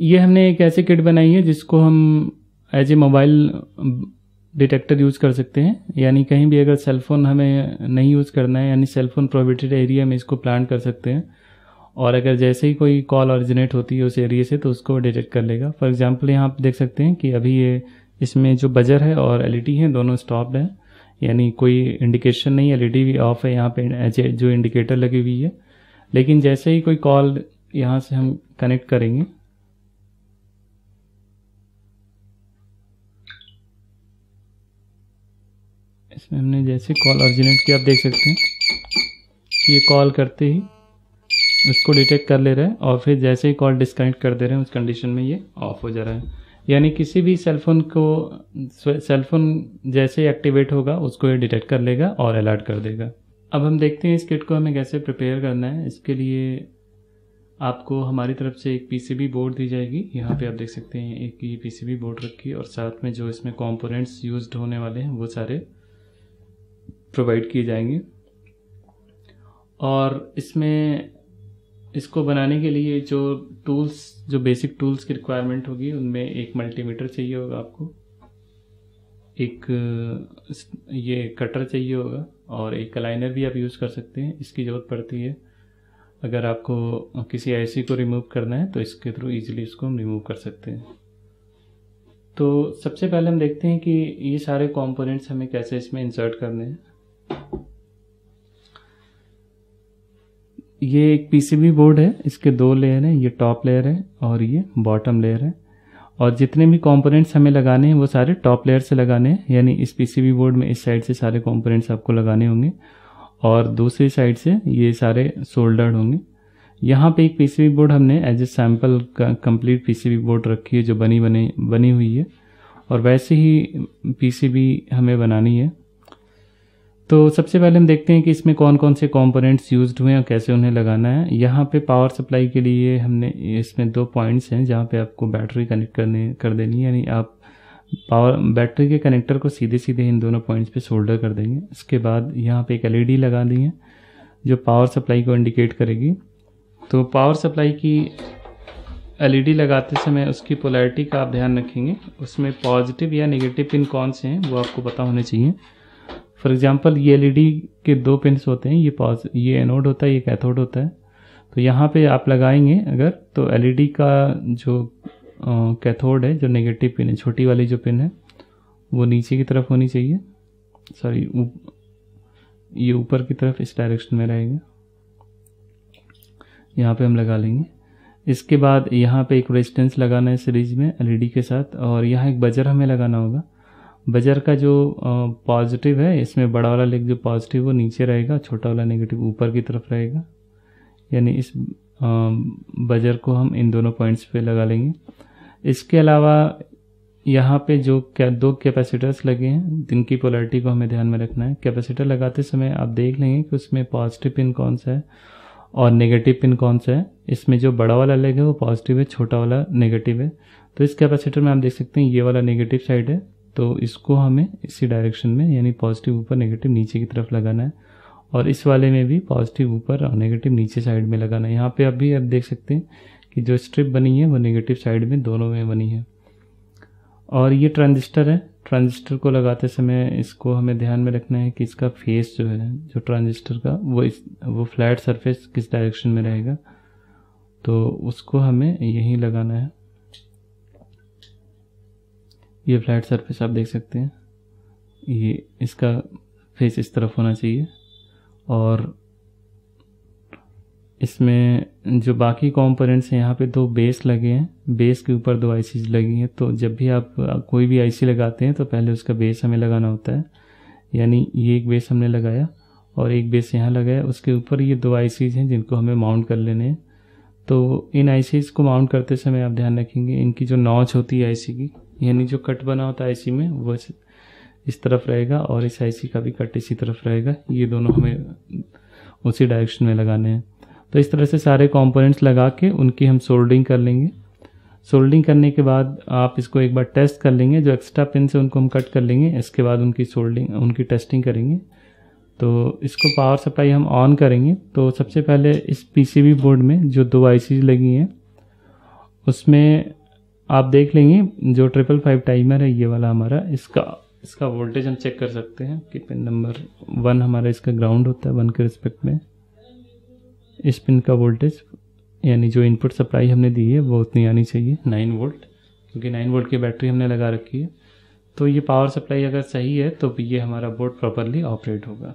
ये हमने एक ऐसी किट बनाई है जिसको हम as a mobile detector use कर सकते हैं, यानी कहीं भी अगर सेलफोन हमें नहीं यूज़ करना है, यानी सेलफोन प्रोहिबिटेड एरिया में इसको प्लांट कर सकते हैं, और अगर जैसे ही कोई कॉल ओरिजिनेट होती है उस एरिया से तो उसको डिटेक्ट कर लेगा। फॉर एग्जांपल यहाँ आप देख सकते हैं कि अभी ये इसमें जो बजर है और एलईडी है दोनों स्टॉप्ड है, यानी कोई इंडिकेशन नहीं, एलईडी भी ऑफ है यहाँ पे जो इंडिकेटर लगी हुई है। लेकिन जैसे ही कोई कॉल यहाँ से हम कनेक्ट करेंगे, इसमें हमने जैसे कॉल ओरिजिनेट किया आप देख सकते हैं कि ये कॉल करते ही उसको डिटेक्ट कर ले रहा है, और फिर जैसे ही कॉल डिस्कनेक्ट कर दे रहे हैं उस कंडीशन में ये ऑफ हो जा रहा है। यानी किसी भी सेलफोन जैसे एक्टिवेट होगा उसको ये डिटेक्ट कर लेगा और अलर्ट कर देगा। अब हम देखते हैं इस किट को हमें कैसे प्रिपेयर करना है। इसके लिए आपको हमारी तरफ से एक पीसीबी बोर्ड दी जाएगी। यहाँ पे आप देख सकते हैं एक ये पीसीबी बोर्ड रखी, और साथ में जो इसमें कंपोनेंट्स यूज्ड होने वाले हैं वो सारे प्रोवाइड किए जाएंगे। और इसमें इसको बनाने के लिए जो बेसिक टूल्स की रिक्वायरमेंट होगी उनमें एक मल्टीमीटर चाहिए होगा आपको, एक ये कटर चाहिए होगा, और एक अलाइनर भी आप यूज़ कर सकते हैं, इसकी ज़रूरत पड़ती है अगर आपको किसी आईसी को रिमूव करना है तो इसके थ्रू इजीली इसको हम रिमूव कर सकते हैं। तो सबसे पहले हम देखते हैं कि ये सारे कंपोनेंट्स हमें कैसे इसमें इंसर्ट करने हैं। ये एक पीसीबी बोर्ड है, इसके दो लेयर हैं, ये टॉप लेयर है और ये बॉटम लेयर है, और जितने भी कंपोनेंट्स हमें लगाने हैं वो सारे टॉप लेयर से लगाने हैं। यानी इस पीसीबी बोर्ड में इस साइड से सारे कंपोनेंट्स आपको लगाने होंगे और दूसरी साइड से ये सारे सोल्डर्ड होंगे। यहाँ पे एक पीसीबी बोर्ड हमने as a sample complete PCB board रखी है जो बनी हुई है, और वैसे ही पीसीबी हमें बनानी है। तो सबसे पहले हम देखते हैं कि इसमें कौन कौन से कंपोनेंट्स यूज्ड हुए हैं और कैसे उन्हें लगाना है। यहाँ पे पावर सप्लाई के लिए हमने इसमें 2 पॉइंट्स हैं जहाँ पे आपको बैटरी कनेक्ट कर देनी है, यानी आप बैटरी के कनेक्टर को सीधे सीधे इन दोनों पॉइंट्स पे सोल्डर कर देंगे। इसके बाद यहाँ पे एक एलईडी लगा दी है जो पावर सप्लाई को इंडिकेट करेगी। तो पावर सप्लाई की एलईडी लगाते समय उसकी पोलैरिटी का आप ध्यान रखेंगे, उसमें पॉजिटिव या नेगेटिव पिन कौन से हैं वो आपको पता होने चाहिए। फॉर एग्जांपल ये एलईडी के 2 पिन्स होते हैं, ये एनोड होता है, ये कैथोड होता है। तो यहाँ पे आप लगाएंगे अगर, तो एलईडी का जो कैथोड है, जो नेगेटिव पिन है, छोटी वाली जो पिन है वो नीचे की तरफ होनी चाहिए, सॉरी ये ऊपर की तरफ इस डायरेक्शन में रहेगा। यहाँ पे हम लगा लेंगे। इसके बाद यहाँ पे एक रेजिस्टेंस लगाना है सीरीज में एलईडी के साथ, और यहाँ एक बजर हमें लगाना होगा। बजर का जो पॉजिटिव है, इसमें बड़ा वाला लेग जो पॉजिटिव वो नीचे रहेगा, छोटा वाला नेगेटिव ऊपर की तरफ रहेगा। यानी इस बजर को हम इन दोनों पॉइंट्स पे लगा लेंगे। इसके अलावा यहाँ पे जो 2 कैपेसिटर्स लगे हैं जिनकी पोलैरिटी को हमें ध्यान में रखना है। कैपेसिटर लगाते समय आप देख लेंगे कि उसमें पॉजिटिव पिन कौन सा है और नेगेटिव पिन कौन सा है। इसमें जो बड़ा वाला लेग है वो पॉजिटिव है, छोटा वाला नेगेटिव है। तो इस कैपेसिटर में आप देख सकते हैं ये वाला नेगेटिव साइड है, तो इसको हमें इसी डायरेक्शन में, यानी पॉजिटिव ऊपर नेगेटिव नीचे की तरफ लगाना है, और इस वाले में भी पॉजिटिव ऊपर और नेगेटिव नीचे साइड में लगाना है। यहाँ पे अभी आप देख सकते हैं कि जो स्ट्रिप बनी है वो नेगेटिव साइड में दोनों में बनी है। और ये ट्रांजिस्टर है, ट्रांजिस्टर को लगाते समय इसको हमें ध्यान में रखना है कि इसका फेस जो है जो ट्रांजिस्टर का वो फ्लैट सरफेस किस डायरेक्शन में रहेगा, तो उसको हमें यहीं लगाना है। ये फ्लैट सरफेस आप देख सकते हैं, ये इसका फेस इस तरफ होना चाहिए। और इसमें जो बाकी कंपोनेंट्स हैं, यहाँ पे 2 बेस लगे हैं, बेस के ऊपर 2 आईसीज लगी हैं। तो जब भी आप कोई भी आईसी लगाते हैं तो पहले उसका बेस हमें लगाना होता है। यानी ये एक बेस हमने लगाया और एक बेस यहाँ लगाया, उसके ऊपर ये 2 आईसीज हैं जिनको हमें माउंट कर लेने हैं। तो इन आईसीज को माउंट करते समय आप ध्यान रखेंगे इनकी जो नॉच होती है आईसी की, यानी जो कट बना होता है आईसी में, वो इस तरफ रहेगा और इस आईसी का भी कट इसी तरफ रहेगा। ये दोनों हमें उसी डायरेक्शन में लगाने हैं। तो इस तरह से सारे कंपोनेंट्स लगा के उनकी हम सोल्डरिंग कर लेंगे। सोल्डरिंग करने के बाद आप इसको एक बार टेस्ट कर लेंगे, जो एक्स्ट्रा पिन से उनको हम कट कर लेंगे। इसके बाद उनकी टेस्टिंग करेंगे। तो इसको पावर सप्लाई हम ऑन करेंगे। तो सबसे पहले इस पीसीबी बोर्ड में जो 2 आईसी लगी हैं उसमें आप देख लेंगे जो 555 टाइमर है ये वाला हमारा, इसका वोल्टेज हम चेक कर सकते हैं कि पिन नंबर 1 हमारा इसका ग्राउंड होता है 1 के रिस्पेक्ट में। इस पिन का वोल्टेज यानी जो इनपुट सप्लाई हमने दी है वो उतनी आनी चाहिए 9 वोल्ट, क्योंकि 9 वोल्ट की बैटरी हमने लगा रखी है। तो ये पावर सप्लाई अगर सही है तो ये हमारा बोर्ड प्रॉपरली ऑपरेट होगा।